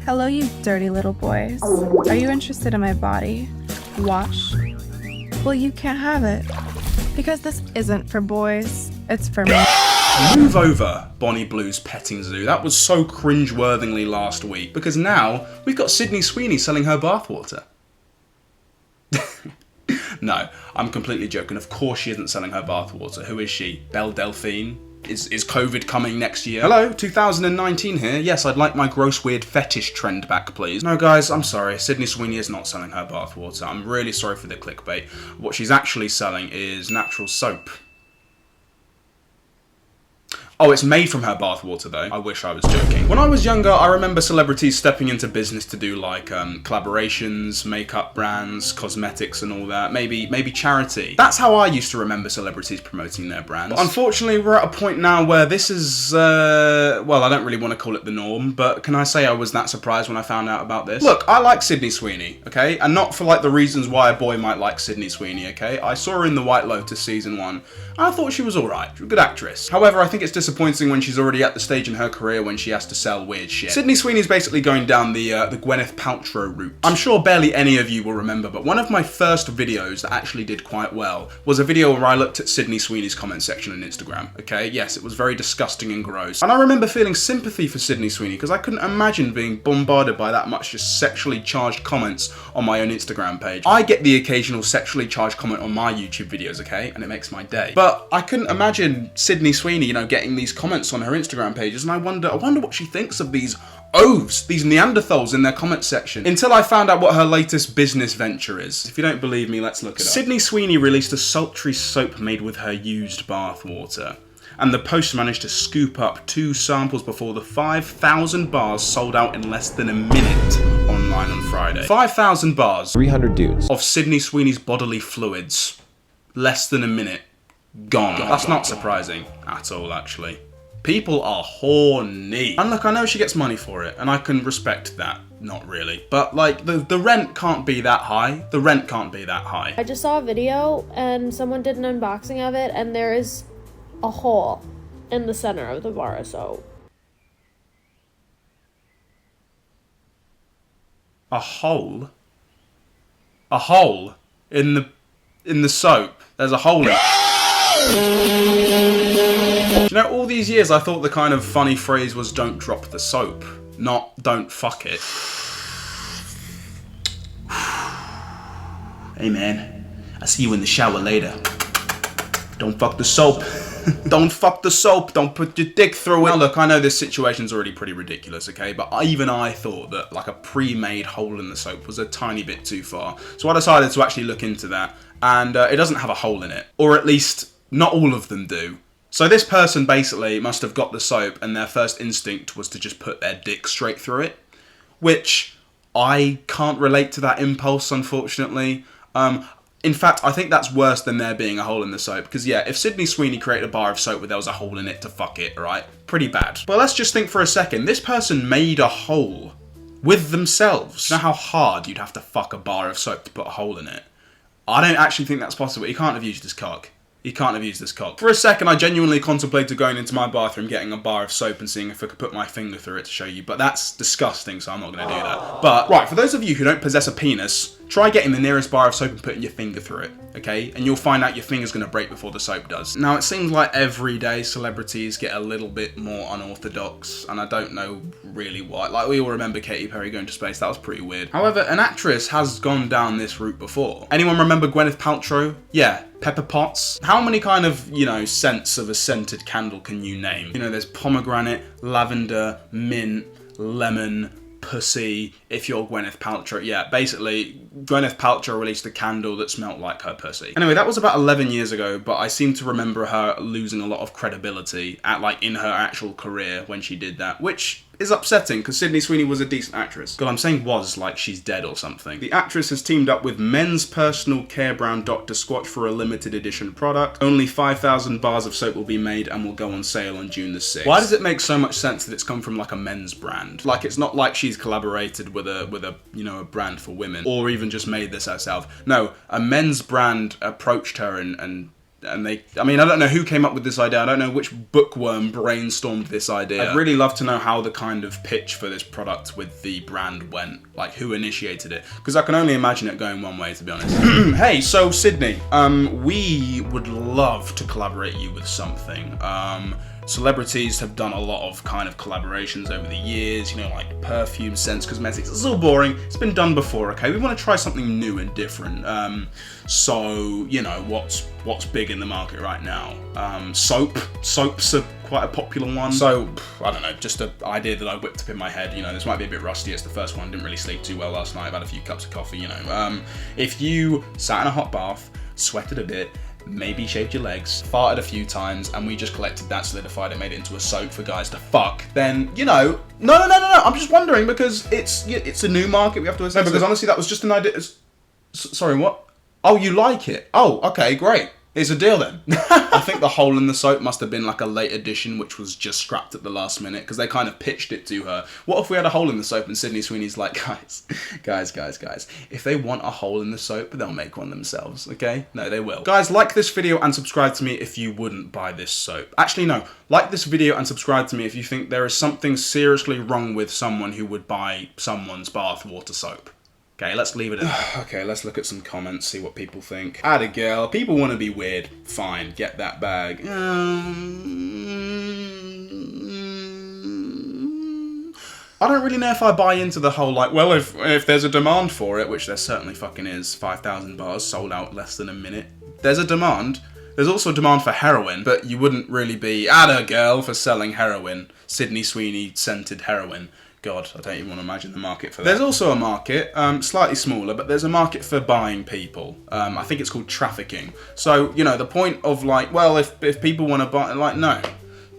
Hello, you dirty little boys. Are you interested in my body? Wash? Well, you can't have it. Because this isn't for boys, it's for me. Move over, Bonnie Blue's petting zoo. That was so cringe-worthingly last week, because now we've got Sydney Sweeney selling her bathwater. No, I'm completely joking. Of course she isn't selling her bathwater. Who is she? Belle Delphine? Is COVID coming next year? Hello, 2019 here. Yes, I'd like my gross weird fetish trend back, please. No, guys, I'm sorry. Sydney Sweeney is not selling her bathwater. I'm really sorry for the clickbait. What she's actually selling is natural soap. Oh, it's made from her bathwater though. I wish I was joking. When I was younger, I remember celebrities stepping into business to do like collaborations, makeup brands, cosmetics and all that. Maybe charity. That's how I used to remember celebrities promoting their brands. But unfortunately, we're at a point now where this is, well, I don't really want to call it the norm, but can I say I was that surprised when I found out about this? Look, I like Sydney Sweeney, okay? And not for like the reasons why a boy might like Sydney Sweeney, okay? I saw her in The White Lotus season 1, and I thought she was alright. She was a good actress. However, I think it's disappointing when she's already at the stage in her career when she has to sell weird shit. Sydney Sweeney's basically going down the Gwyneth Paltrow route. I'm sure barely any of you will remember, but one of my first videos that actually did quite well was a video where I looked at Sydney Sweeney's comment section on Instagram, okay? Yes, it was very disgusting and gross. And I remember feeling sympathy for Sydney Sweeney because I couldn't imagine being bombarded by that much just sexually charged comments on my own Instagram page. I get the occasional sexually charged comment on my YouTube videos, okay? And it makes my day. But I couldn't imagine Sydney Sweeney, you know, getting these comments on her Instagram pages, and I wonder what she thinks of these oafs, these Neanderthals in their comment section, until I found out what her latest business venture is. If you don't believe me, let's look it up. Sydney Sweeney released a sultry soap made with her used bathwater, and the Post managed to scoop up 2 samples before the 5,000 bars sold out in less than a minute online on Friday. 5,000 bars. 300 dudes. Of Sydney Sweeney's bodily fluids. Less than a minute. Gone. That's not surprising at all, actually. People are horny. And look, I know she gets money for it, and I can respect that. Not really. But, like, the rent can't be that high. The rent can't be that high. I just saw a video, and someone did an unboxing of it, and there is a hole in the center of the bar of soap. A hole? A hole? In the soap? There's a hole in it. You know, all these years I thought the kind of funny phrase was don't drop the soap, not don't fuck it. Hey man, I see you in the shower later. Don't fuck the soap. Don't fuck the soap. Don't put your dick through it. Now look, I know this situation's already pretty ridiculous, okay? But even I thought that like a pre-made hole in the soap was a tiny bit too far. So I decided to actually look into that. And it doesn't have a hole in it. Or at least, not all of them do. So this person basically must have got the soap and their first instinct was to just put their dick straight through it. Which, I can't relate to that impulse, unfortunately. In fact, I think that's worse than there being a hole in the soap. Because yeah, if Sydney Sweeney created a bar of soap where there was a hole in it to fuck it, right? Pretty bad. But let's just think for a second. This person made a hole with themselves. You know how hard you'd have to fuck a bar of soap to put a hole in it? I don't actually think that's possible. He can't have used his cock. He can't have used this cock. For a second, I genuinely contemplated going into my bathroom, getting a bar of soap and seeing if I could put my finger through it to show you, but that's disgusting, so I'm not going to do that. But, right, for those of you who don't possess a penis, try getting the nearest bar of soap and putting your finger through it, okay? And you'll find out your finger's going to break before the soap does. Now, it seems like every day celebrities get a little bit more unorthodox, and I don't know really why. Like, we all remember Katy Perry going to space. That was pretty weird. However, an actress has gone down this route before. Anyone remember Gwyneth Paltrow? Yeah. Pepper pots. How many kind of, you know, scents of a scented candle can you name? You know, there's pomegranate, lavender, mint, lemon, pussy, if you're Gwyneth Paltrow. Yeah, basically, Gwyneth Paltrow released a candle that smelled like her pussy. Anyway, that was about 11 years ago, but I seem to remember her losing a lot of credibility in her actual career when she did that, which is upsetting because Sydney Sweeney was a decent actress. God, I'm saying was like she's dead or something. The actress has teamed up with men's personal care brand Dr. Squatch for a limited edition product. Only 5,000 bars of soap will be made and will go on sale on June the 6th. Why does it make so much sense that it's come from like a men's brand? Like it's not like she's collaborated with a you know, a brand for women or even just made this herself. No, a men's brand approached her and And I mean, I don't know who came up with this idea. I don't know which bookworm brainstormed this idea. I'd really love to know how the kind of pitch for this product with the brand went. Like, who initiated it? Because I can only imagine it going one way, to be honest. Hey, so Sydney, we would love to collaborate you with something. Celebrities have done a lot of kind of collaborations over the years, you know, like perfume, scents, cosmetics. It's all boring. It's been done before, okay? We want to try something new and different. So, you know, what's big in the market right now? Soap. Soaps are quite a popular one. So, I don't know, just an idea that I whipped up in my head. You know, this might be a bit rusty. It's the first one. Didn't really sleep too well last night. I've had a few cups of coffee, you know. If you sat in a hot bath, sweated a bit, maybe shaved your legs, farted a few times, and we just collected that, solidified it, made it into a soap for guys to fuck, then, you know, no, I'm just wondering, because it's a new market, we have to assess. No, because honestly, that was just an idea. Sorry, what? Oh, you like it? Oh, okay, great. It's a deal then. I think the hole in the soap must have been like a late edition, which was just scrapped at the last minute, because they kind of pitched it to her. What if we had a hole in the soap and Sydney Sweeney's like, guys, if they want a hole in the soap, they'll make one themselves, okay? No, they will. Guys, like this video and subscribe to me if you wouldn't buy this soap. Actually, no. Like this video and subscribe to me if you think there is something seriously wrong with someone who would buy someone's bathwater soap. Okay, let's leave it at that. Okay, let's look at some comments, see what people think. Atta girl, people want to be weird. Fine, get that bag. I don't really know if I buy into the whole, like, well, if there's a demand for it, which there certainly fucking is, 5,000 bars sold out less than a minute. There's a demand. There's also a demand for heroin, but you wouldn't really be atta girl for selling heroin. Sydney Sweeney scented heroin. God, I don't even want to imagine the market for that. There's also a market, slightly smaller, but there's a market for buying people. I think it's called trafficking. So, you know, the point of like, well, if people want to buy, like, no.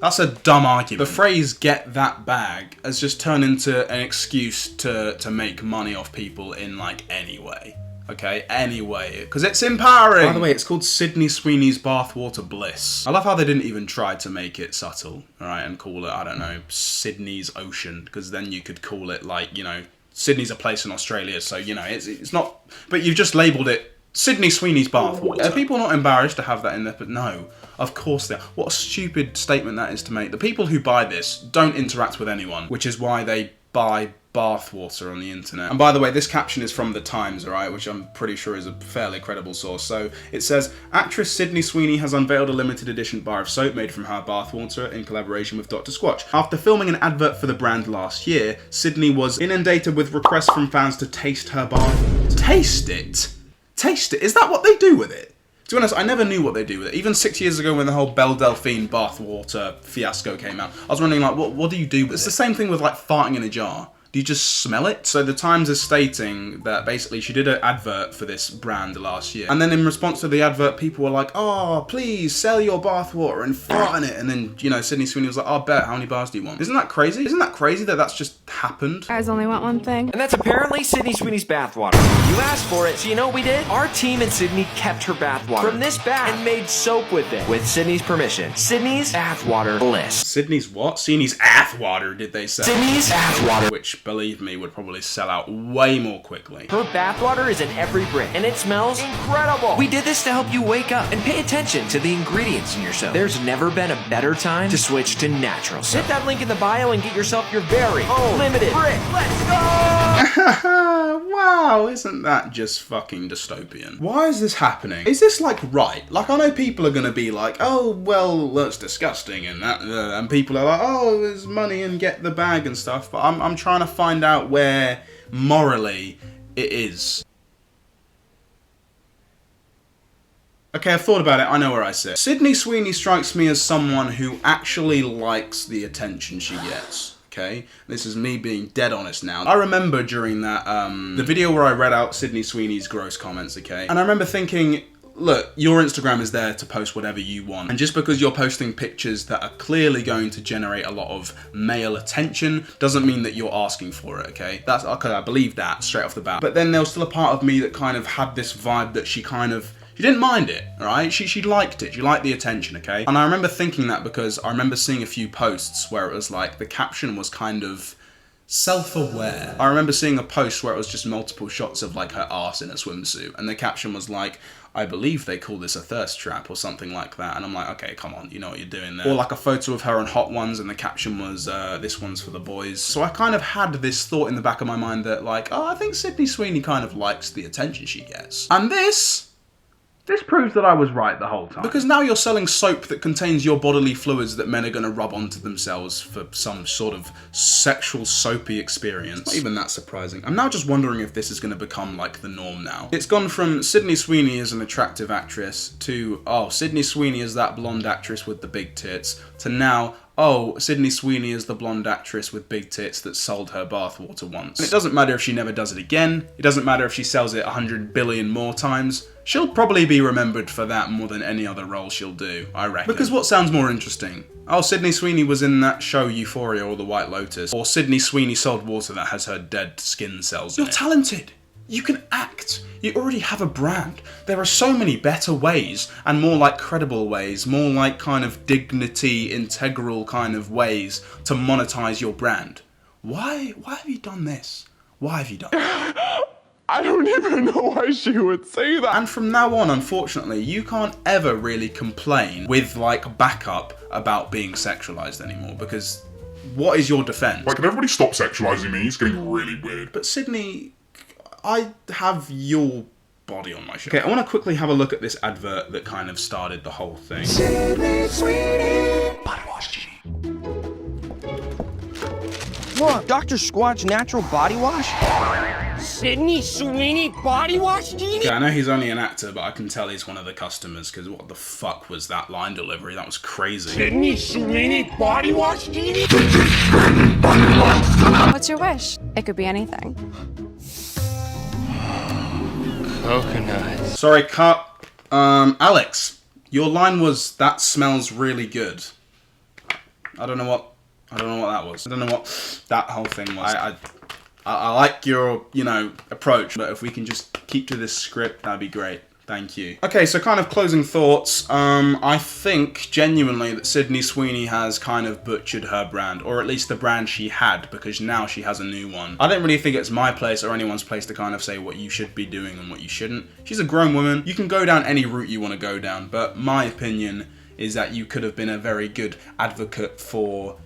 That's a dumb argument. The phrase "get that bag" has just turned into an excuse to make money off people in like any way. Okay, anyway, because it's empowering. By the way, it's called Sydney Sweeney's Bathwater Bliss. I love how they didn't even try to make it subtle, alright, and call it, I don't know, Sydney's Ocean, because then you could call it like, you know, Sydney's a place in Australia, so, you know, it's not, but you've just labelled it Sydney Sweeney's Bathwater. Are people not embarrassed to have that in there? But no, of course they are. What a stupid statement that is to make. The people who buy this don't interact with anyone, which is why they buy bathwater on the internet. And by the way, this caption is from The Times, alright, which I'm pretty sure is a fairly credible source. So it says, actress Sydney Sweeney has unveiled a limited edition bar of soap made from her bathwater in collaboration with Dr. Squatch. After filming an advert for the brand last year, Sydney was inundated with requests from fans to taste her bath. Taste it? Taste it? Is that what they do with it? To be honest, I never knew what they do with it. Even 6 years ago when the whole Belle Delphine bathwater fiasco came out, I was wondering, like, what do you do with it? It's the same thing with, like, farting in a jar. Do you just smell it? So the Times is stating that basically she did an advert for this brand last year. And then in response to the advert, people were like, oh, please sell your bathwater and fart in it. And then, you know, Sydney Sweeney was like, oh, bet, how many bars do you want? Isn't that crazy? Isn't that crazy that that's just happened? Guys only want one thing. And that's apparently Sydney Sweeney's bathwater. You asked for it, so you know what we did? Our team and Sydney kept her bathwater from this bag and made soap with it. With Sydney's permission. Sydney's Bathwater Bliss. Sydney's what? Sydney's bathwater, did they say? Sydney's Bathwater. Which, believe me, would probably sell out way more quickly. Her bathwater is in every brick, and it smells incredible. We did this to help you wake up and pay attention to the ingredients in your soap. There's never been a better time to switch to natural soap. Hit that link in the bio and get yourself your very own limited brick. Let's go! Wow, isn't that just fucking dystopian? Why is this happening? Is this like right? Like, I know people are gonna be like, oh, well, that's disgusting and that, and people are like, oh, there's money and get the bag and stuff, but I'm trying to find out where morally it is. Okay, I've thought about it, I know where I sit. Sydney Sweeney strikes me as someone who actually likes the attention she gets. Okay, this is me being dead honest now. I remember during that, the video where I read out Sydney Sweeney's gross comments, okay? And I remember thinking, look, your Instagram is there to post whatever you want. And just because you're posting pictures that are clearly going to generate a lot of male attention doesn't mean that you're asking for it, okay? That's okay, I believe that straight off the bat. But then there was still a part of me that kind of had this vibe that she didn't mind it, right? She liked it. She liked the attention, okay? And I remember thinking that because I remember seeing a few posts where it was like, the caption was kind of self-aware. I remember seeing a post where it was just multiple shots of like her arse in a swimsuit, and the caption was like, I believe they call this a thirst trap or something like that. And I'm like, okay, come on, you know what you're doing there. Or like a photo of her on Hot Ones and the caption was, this one's for the boys. So I kind of had this thought in the back of my mind that like, oh, I think Sydney Sweeney kind of likes the attention she gets. And this proves that I was right the whole time. Because now you're selling soap that contains your bodily fluids that men are going to rub onto themselves for some sort of sexual soapy experience. Not even that surprising. I'm now just wondering if this is going to become like the norm now. It's gone from Sydney Sweeney as an attractive actress to, oh, Sydney Sweeney is that blonde actress with the big tits, to now, oh, Sydney Sweeney is the blonde actress with big tits that sold her bathwater once. And it doesn't matter if she never does it again. It doesn't matter if she sells it 100 billion more times. She'll probably be remembered for that more than any other role she'll do, I reckon. Because what sounds more interesting? Oh, Sydney Sweeney was in that show Euphoria or The White Lotus. Or Sydney Sweeney sold water that has her dead skin cells in it. You're talented. You can act. You already have a brand. There are so many better ways and more like credible ways, more like kind of dignity, integral kind of ways to monetize your brand. Why have you done this? Why have you done it? I don't even know why she would say that. And from now on, unfortunately, you can't ever really complain with like backup about being sexualized anymore, because what is your defense? Like, can everybody stop sexualizing me? It's getting really weird. But Sydney, I have your body on my show. Okay, I want to quickly have a look at this advert that kind of started the whole thing. Sydney Sweeney Body Wash. What? Dr. Squat's natural body wash? Sydney Sweeney Body Wash, Genie? Okay, I know he's only an actor, but I can tell he's one of the customers, because what the fuck was that line delivery? That was crazy. Sydney Sweeney Body Wash, Genie? What's your wish? It could be anything. Coconut. Sorry, cut. Alex, your line was, that smells really good. I don't know what that was. I don't know what that whole thing was. I like your, approach, but if we can just keep to this script, that'd be great. Thank you. Okay, so kind of closing thoughts. I think genuinely that Sydney Sweeney has kind of butchered her brand, or at least the brand she had, because now she has a new one. I don't really think it's my place or anyone's place to kind of say what you should be doing and what you shouldn't. She's a grown woman. You can go down any route you want to go down, but my opinion is that you could have been a very good advocate for,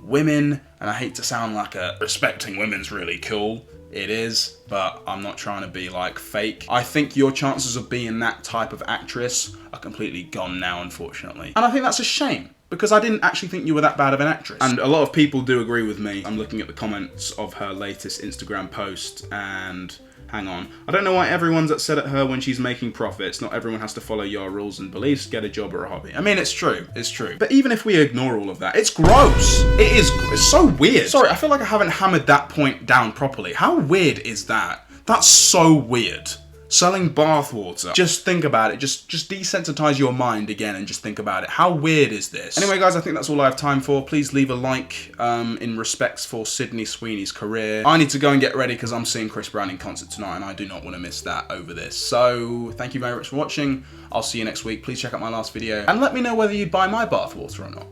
women, and I hate to sound like respecting women's really cool. It is, but I'm not trying to be like fake. I think your chances of being that type of actress are completely gone now, unfortunately. And I think that's a shame, because I didn't actually think you were that bad of an actress. And a lot of people do agree with me. I'm looking at the comments of her latest Instagram post, and hang on. I don't know why everyone's upset at her when she's making profits. Not everyone has to follow your rules and beliefs, get a job or a hobby. I mean, it's true. It's true. But even if we ignore all of that, it's gross. It's so weird. Sorry, I feel like I haven't hammered that point down properly. How weird is that? That's so weird. Selling bathwater. Just think about it. Just desensitize your mind again and just think about it. How weird is this? Anyway, guys, I think that's all I have time for. Please leave a like in respects for Sydney Sweeney's career. I need to go and get ready because I'm seeing Chris Brown in concert tonight and I do not want to miss that over this. So, thank you very much for watching. I'll see you next week. Please check out my last video and let me know whether you'd buy my bathwater or not.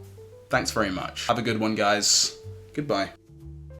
Thanks very much. Have a good one, guys. Goodbye.